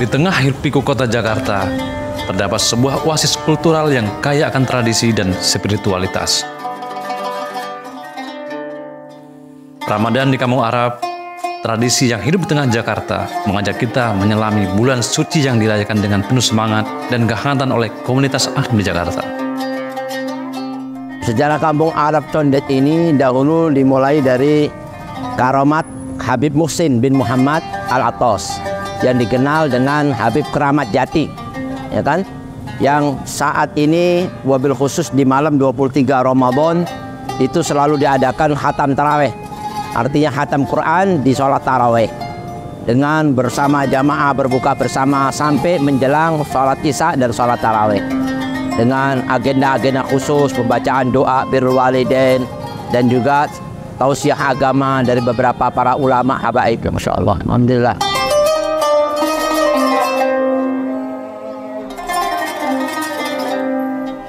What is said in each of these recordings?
Di tengah hiruk-pikuk kota Jakarta, terdapat sebuah oasis kultural yang kaya akan tradisi dan spiritualitas. Ramadan di Kampung Arab, tradisi yang hidup di tengah Jakarta, mengajak kita menyelami bulan suci yang dirayakan dengan penuh semangat dan kehangatan oleh komunitas ahli di Jakarta. Sejarah Kampung Arab Condet ini dahulu dimulai dari karamat Habib Muhsin bin Muhammad Al-Atos yang dikenal dengan Habib Keramat Jati, ya kan? Yang saat ini wabil khusus di malam 23 Ramadan itu selalu diadakan khatam taraweh. Artinya khatam Quran di sholat taraweh dengan bersama jamaah berbuka bersama sampai menjelang sholat isya dan sholat taraweh dengan agenda-agenda khusus pembacaan doa birrul walidain dan juga tausiah agama dari beberapa para ulama habaib. Masya Allah, alhamdulillah.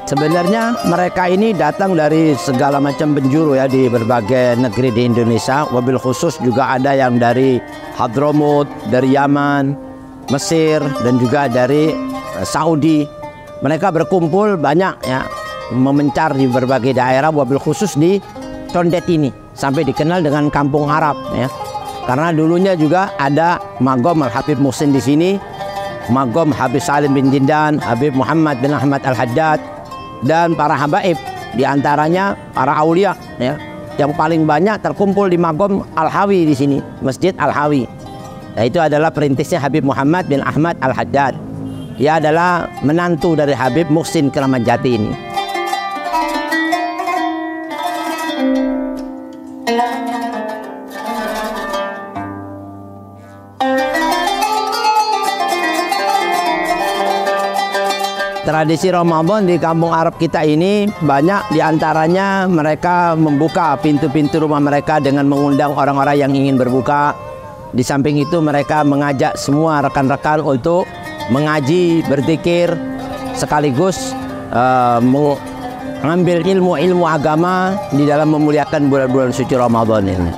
Sebenarnya mereka ini datang dari segala macam penjuru ya, di berbagai negeri di Indonesia. Wabil khusus juga ada yang dari Hadramut, dari Yaman, Mesir, dan juga dari Saudi. Mereka berkumpul banyak ya, memencar di berbagai daerah, wabil khusus di Condet ini sampai dikenal dengan Kampung Arab ya. Karena dulunya juga ada Magom Al-Habib Muhsin di sini, Magom Habib Salim bin Jindan, Habib Muhammad bin Ahmad Al-Haddad, dan para habaib, diantaranya para aulia ya, yang paling banyak terkumpul di Magom Al-Hawi di sini, Masjid Al-Hawi. Nah, itu adalah perintisnya Habib Muhammad bin Ahmad Al-Haddad. Dia adalah menantu dari Habib Muhsin Keramat Jati ini. Tradisi Ramadan di Kampung Arab kita ini banyak diantaranya mereka membuka pintu-pintu rumah mereka dengan mengundang orang-orang yang ingin berbuka. Di samping itu mereka mengajak semua rekan-rekan untuk mengaji, berzikir, sekaligus mengambil ilmu-ilmu agama di dalam memuliakan bulan-bulan suci Ramadan ini.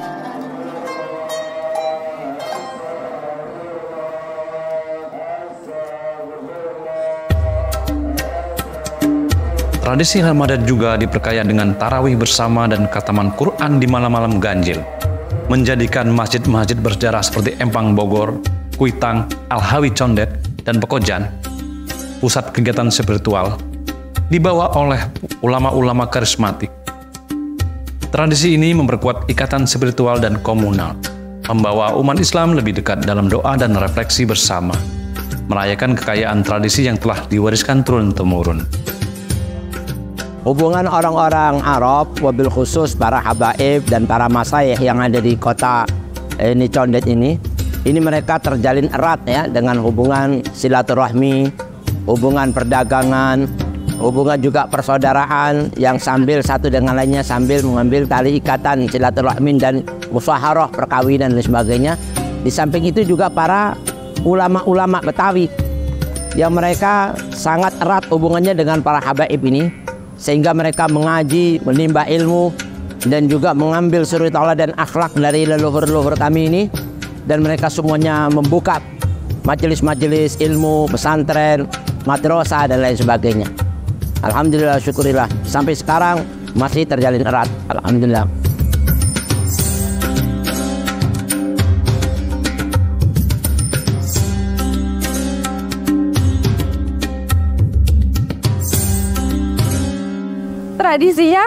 Tradisi Ramadan juga diperkaya dengan tarawih bersama dan khataman Quran di malam-malam ganjil, menjadikan masjid-masjid bersejarah seperti Empang Bogor, Kuitang, Al-Hawi Condet, dan Pekojan pusat kegiatan spiritual dibawa oleh ulama-ulama karismatik. Tradisi ini memperkuat ikatan spiritual dan komunal, membawa umat Islam lebih dekat dalam doa dan refleksi bersama, merayakan kekayaan tradisi yang telah diwariskan turun-temurun. Hubungan orang-orang Arab, wabil khusus para habaib dan para masyayikh yang ada di kota ini Condet ini mereka terjalin erat ya, dengan hubungan silaturahmi, hubungan perdagangan, hubungan juga persaudaraan yang sambil satu dengan lainnya sambil mengambil tali ikatan silaturahmi dan musyawarah perkawinan dan sebagainya. Di samping itu juga para ulama-ulama Betawi yang mereka sangat erat hubungannya dengan para habaib ini, sehingga mereka mengaji, menimba ilmu, dan juga mengambil suri taala dan akhlak dari leluhur-leluhur kami ini. Dan mereka semuanya membuka majelis-majelis ilmu, pesantren, madrasah, dan lain sebagainya. Alhamdulillah, syukurillah, sampai sekarang masih terjalin erat. Alhamdulillah. Tradisinya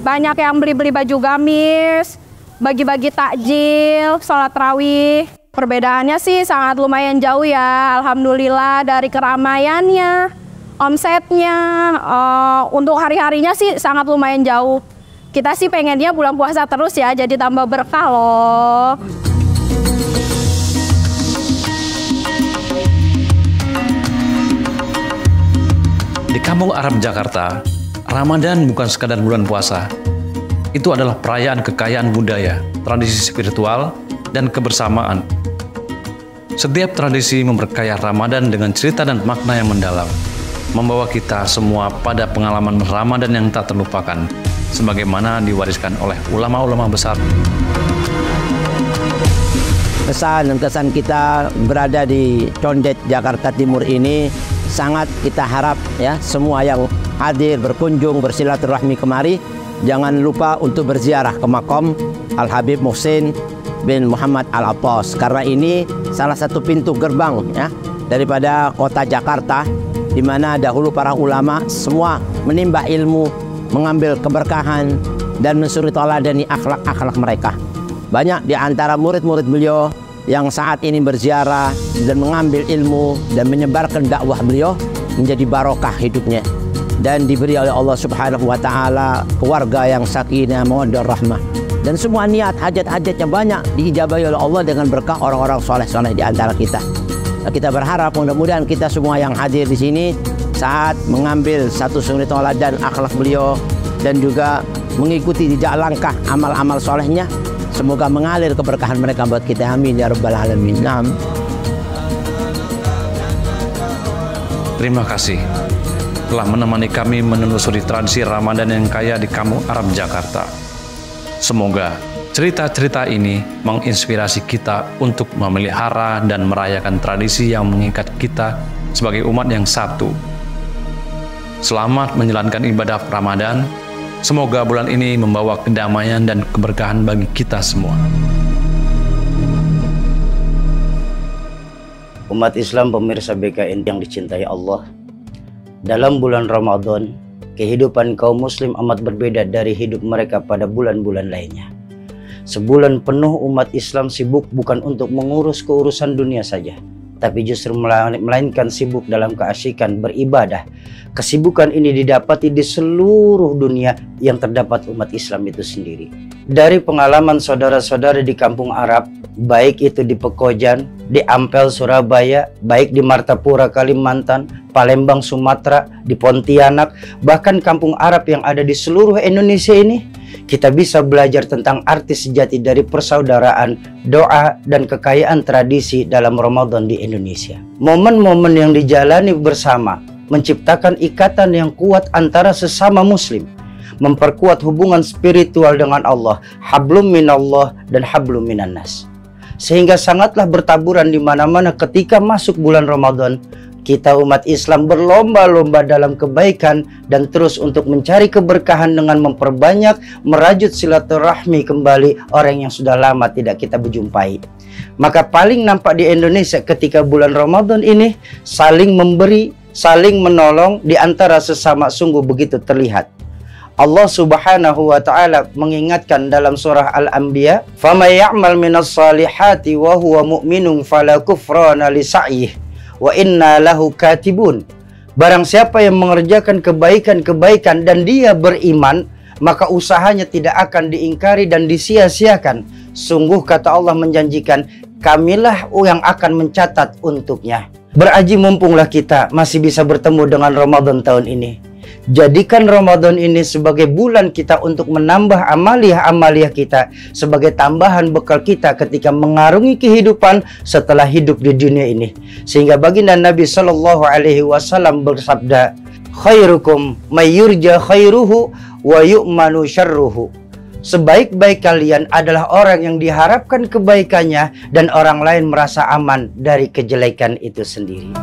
banyak yang beli-beli baju gamis, bagi-bagi takjil, sholat tarawih. Perbedaannya sih sangat lumayan jauh ya, alhamdulillah, dari keramaiannya, omsetnya, untuk hari-harinya sih sangat lumayan jauh. Kita sih pengennya bulan puasa terus ya, jadi tambah berkah loh. Di Kampung Arab Jakarta, Ramadan bukan sekadar bulan puasa. Itu adalah perayaan kekayaan budaya, tradisi spiritual, dan kebersamaan. Setiap tradisi memperkaya Ramadan dengan cerita dan makna yang mendalam, membawa kita semua pada pengalaman Ramadan yang tak terlupakan, sebagaimana diwariskan oleh ulama-ulama besar. Pesan dan kesan kita berada di Condet, Jakarta Timur ini sangat kita harap ya semua yang hadir berkunjung bersilaturahmi kemari jangan lupa untuk berziarah ke makam Al Habib Muhsin bin Muhammad Al Abbas, karena ini salah satu pintu gerbang ya daripada kota Jakarta, di mana dahulu para ulama semua menimba ilmu, mengambil keberkahan dan mensuri taladani akhlak-akhlak mereka. Banyak di antara murid-murid beliau yang saat ini berziarah dan mengambil ilmu dan menyebarkan dakwah beliau menjadi barokah hidupnya dan diberi oleh Allah Subhanahu wa taala keluarga yang sakinah, mawaddah, rahmah, dan semua niat hajat-hajatnya banyak diijabahi oleh Allah dengan berkah orang-orang soleh-soleh di antara kita. Kita berharap mudah-mudahan kita semua yang hadir di sini saat mengambil satu suri tauladan akhlak beliau dan juga mengikuti jejak langkah amal-amal solehnya, semoga mengalir keberkahan mereka buat kita. Amin ya rabbal alamin. Terima kasih telah menemani kami menelusuri tradisi Ramadan yang kaya di Kampung Arab Jakarta. Semoga cerita-cerita ini menginspirasi kita untuk memelihara dan merayakan tradisi yang mengikat kita sebagai umat yang satu. Selamat menjalankan ibadah Ramadan. Semoga bulan ini membawa kedamaian dan keberkahan bagi kita semua. Umat Islam pemirsa BKN yang dicintai Allah, dalam bulan Ramadan, kehidupan kaum muslim amat berbeda dari hidup mereka pada bulan-bulan lainnya. Sebulan penuh umat Islam sibuk bukan untuk mengurus keurusan dunia saja, tapi justru melainkan sibuk dalam keasyikan beribadah. Kesibukan ini didapati di seluruh dunia yang terdapat umat Islam itu sendiri. Dari pengalaman saudara-saudara di kampung Arab, baik itu di Pekojan, di Ampel Surabaya, baik di Martapura Kalimantan, Palembang Sumatera, di Pontianak, bahkan kampung Arab yang ada di seluruh Indonesia ini, kita bisa belajar tentang arti sejati dari persaudaraan, doa, dan kekayaan tradisi dalam Ramadan di Indonesia. Momen-momen yang dijalani bersama menciptakan ikatan yang kuat antara sesama muslim, memperkuat hubungan spiritual dengan Allah, hablum minallah dan hablum minannas. Sehingga sangatlah bertaburan di mana-mana ketika masuk bulan Ramadan. Kita umat Islam berlomba-lomba dalam kebaikan dan terus untuk mencari keberkahan dengan memperbanyak merajut silaturahmi kembali orang yang sudah lama tidak kita berjumpai. Maka paling nampak di Indonesia ketika bulan Ramadan ini saling memberi, saling menolong di antara sesama sungguh begitu terlihat. Allah Subhanahu wa taala mengingatkan dalam surah Al-Anbiya, "Faman ya'mal minas salihati wa huwa mu'minun fala kufrana li sa'yihi wa inna lahu katibun." Barang siapa yang mengerjakan kebaikan-kebaikan dan dia beriman, maka usahanya tidak akan diingkari dan disia-siakan. Sungguh kata Allah menjanjikan, kamilah yang akan mencatat untuknya. Beraji mumpunglah kita masih bisa bertemu dengan Ramadan tahun ini. Jadikan Ramadan ini sebagai bulan kita untuk menambah amaliah-amaliah kita, sebagai tambahan bekal kita ketika mengarungi kehidupan setelah hidup di dunia ini. Sehingga baginda Nabi Shallallahu Alaihi Wasallam bersabda, khairukum mayyurja khairuhu wa yu'manu syarruhu. Sebaik-baik kalian adalah orang yang diharapkan kebaikannya dan orang lain merasa aman dari kejelekan itu sendiri.